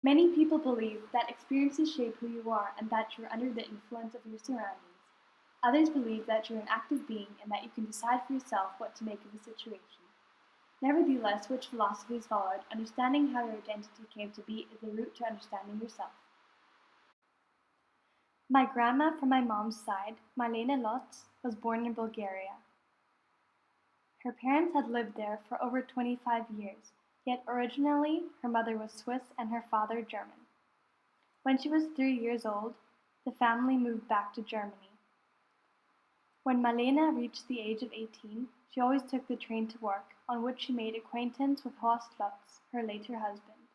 Many people believe that experiences shape who you are and that you're under the influence of your surroundings. Others believe that you're an active being and that you can decide for yourself what to make of a situation. Nevertheless, which philosophies followed, understanding how your identity came to be is the route to understanding yourself. My grandma from my mom's side, Marlene Lotz, was born in Bulgaria. Her parents had lived there for over 25 years, yet originally her mother was Swiss and her father German. When she was 3 years old, the family moved back to Germany. When Marlene reached the age of 18, she always took the train to work, on which she made acquaintance with Horst Lutz, her later husband.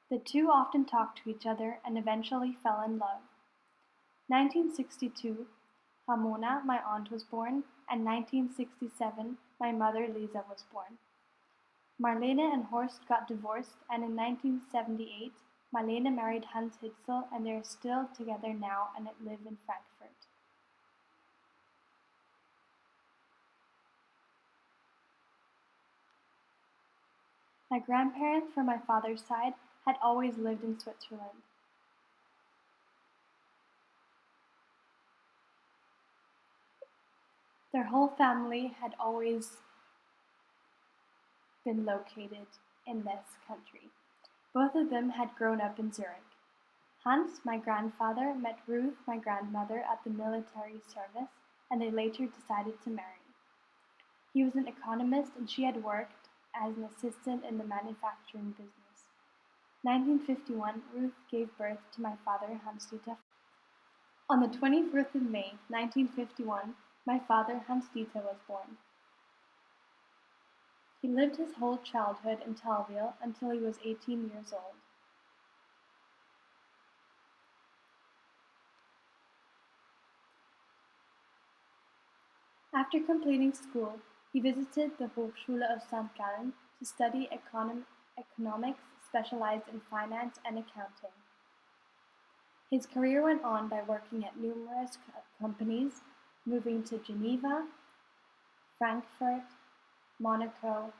The two often talked to each other and eventually fell in love. 1962, Ramona, my aunt, was born, and 1967, my mother Lisa was born. Marlene and Horst got divorced, and in 1978, Marlene married Hans Hitzel, and they are still together now and live in Frankfurt. My grandparents from my father's side had always lived in Switzerland. Their whole family had always been located in this country. Both of them had grown up in Zurich. Hans, my grandfather, met Ruth, my grandmother, at the military service, and they later decided to marry. He was an economist and she had worked as an assistant in the manufacturing business. 1951, Ruth gave birth to my father, Hans-Dieter. On the 24th of May, 1951, my father, Hans-Dieter, was born. He lived his whole childhood in Talville until he was 18 years old. After completing school, he visited the Hochschule of St. Gallen to study economics specialized in finance and accounting. His career went on by working at numerous companies, moving to Geneva, Frankfurt, Monaco,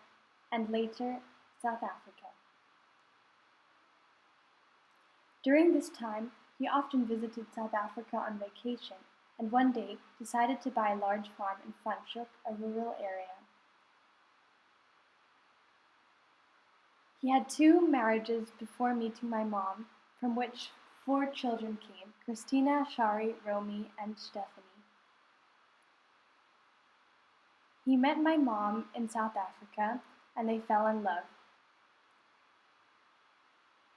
and later South Africa. During this time, he often visited South Africa on vacation, and one day decided to buy a large farm in Franschhoek, a rural area. He had 2 marriages before meeting my mom, from which 4 children came: Christina, Shari, Romy, and Stephanie. He met my mom in South Africa, and they fell in love.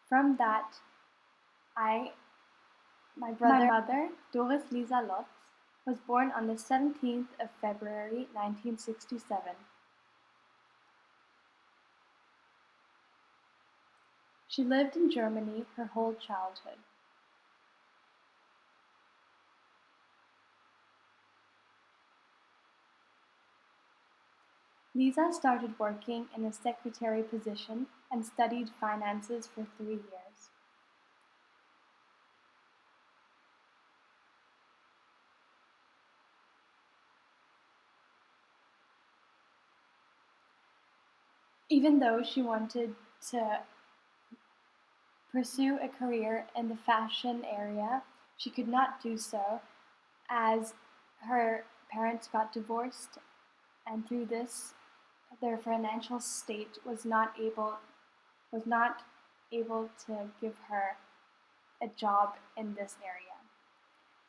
From that, my mother, Doris Lisa Lotz, was born on the 17th of February 1967. She lived in Germany her whole childhood. Lisa started working in a secretary position and studied finances for 3 years. Even though she wanted to pursue a career in the fashion area, she could not do so as her parents got divorced, and through this their financial state was not able to give her a job in this area.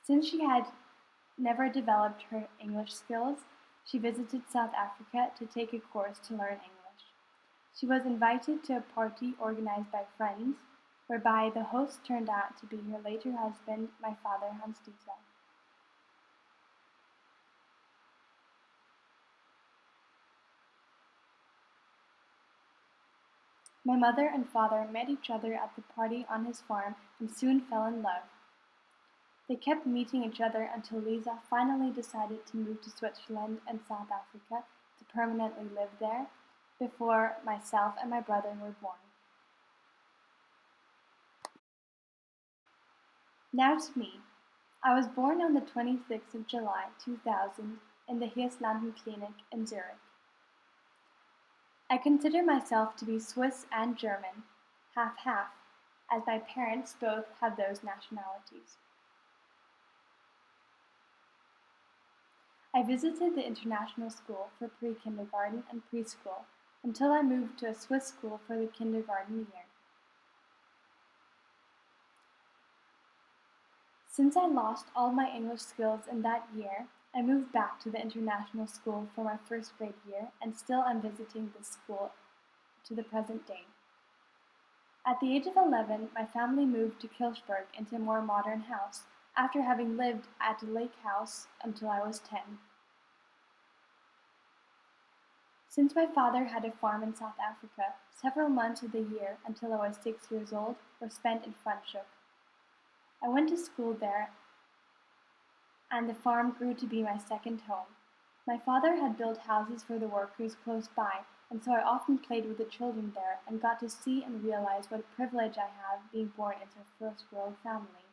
Since she had never developed her English skills, she visited South Africa to take a course to learn English. She was invited to a party organized by friends, whereby the host turned out to be her later husband, my father, Hans-Dieter. My mother and father met each other at the party on his farm and soon fell in love. They kept meeting each other until Lisa finally decided to move to Switzerland and South Africa to permanently live there, before myself and my brother were born. Now to me. I was born on the 26th of July 2000 in the Hirslanden Clinic in Zurich. I consider myself to be Swiss and German, half-half. as my parents both have those nationalities. I visited the international school for pre-kindergarten and preschool until I moved to a Swiss school for the kindergarten year. Since I lost all my English skills in that year, I moved back to the international school for my first grade year and still am visiting this school to the present day. At the age of 11, my family moved to Kirchberg into a more modern house, after having lived at a lake house until I was 10. Since my father had a farm in South Africa, several months of the year until I was 6 years old were spent in Franschhoek. I went to school there, and the farm grew to be my second home. My father had built houses for the workers close by, and so I often played with the children there and got to see and realize what a privilege I have being born into a first-world family.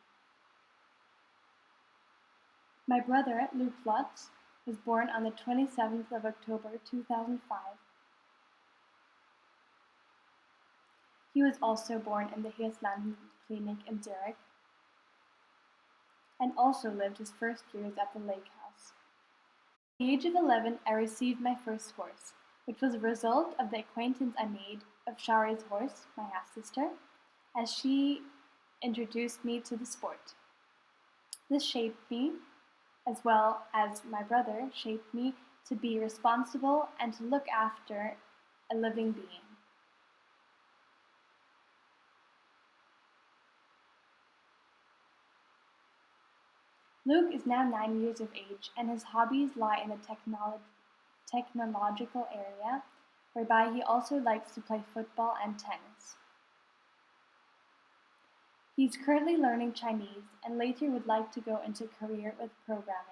My brother, Luke Lutz, was born on the 27th of October 2005. He was also born in the Heerslanden Clinic in Zurich, and also lived his first years at the lake house. At the age of 11, I received my first horse, which was a result of the acquaintance I made of Shari's horse, my half-sister, as she introduced me to the sport. This shaped me, as well as my brother shaped me to be responsible and to look after a living being. Luke is now 9 years of age, and his hobbies lie in the technological area, whereby he also likes to play football and tennis. He's currently learning Chinese and later would like to go into a career with programming.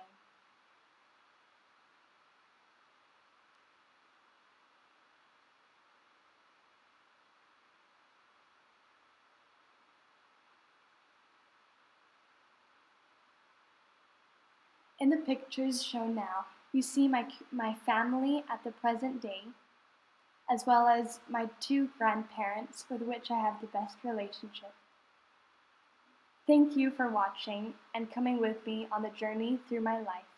In the pictures shown now, you see my family at the present day, as well as my two grandparents with which I have the best relationship. Thank you for watching and coming with me on the journey through my life.